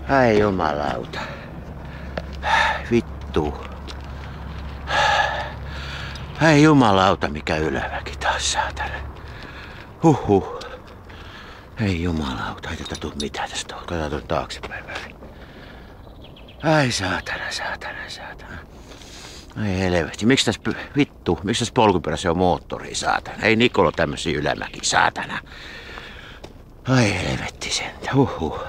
Ai jumalauta. Vittu. Ai jumalauta, mikä yläväki taas, saatana. Huhhuh. Ei jumalauta, ei tätä tuu mitään tästä. Katsotaan tuon taaksepäin väliin. Ai saatana, saatana, saatana. Ai helvetti. Miksi tässä polkupyörässä on moottori, saatana? Ei Nikolo tämmösiä ylämäki, saatana. Ai helvetti sentä. Huhhuh.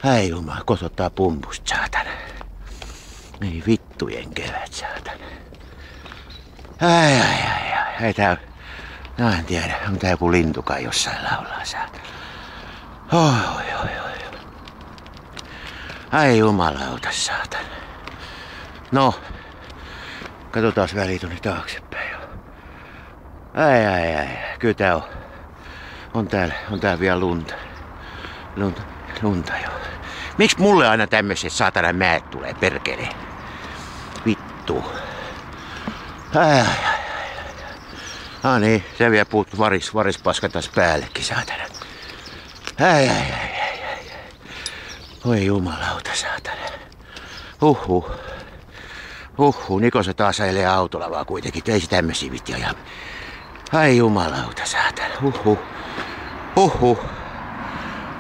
Ai jumala, kotottaa pumpusta, saatana. Ei vittujen kevät, saatana. Ei tää... No en tiedä, on tää joku lintukaan jossain laulaa, saatana. Oi. Ai jumalauta, saatana. No, katsotaan väliin tuonne taaksepäin jo. Ai. Kyllä tää on. On täällä vielä lunta. Lunta jo. Miksi mulle aina tämmöiset saatana määt tulee, perkele? Vittu. Ai. Niin, se vielä puuttu varispaska taas päällekin, saatana. Ai. Oi jumalauta, saatana. Huhhuh, Niko se taas ajelee autolla vaan kuitenkin, ei se tämmösiä vitti ajaa. Ai jumalauta, saatana. Huhhuh.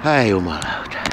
Ai jumalauta.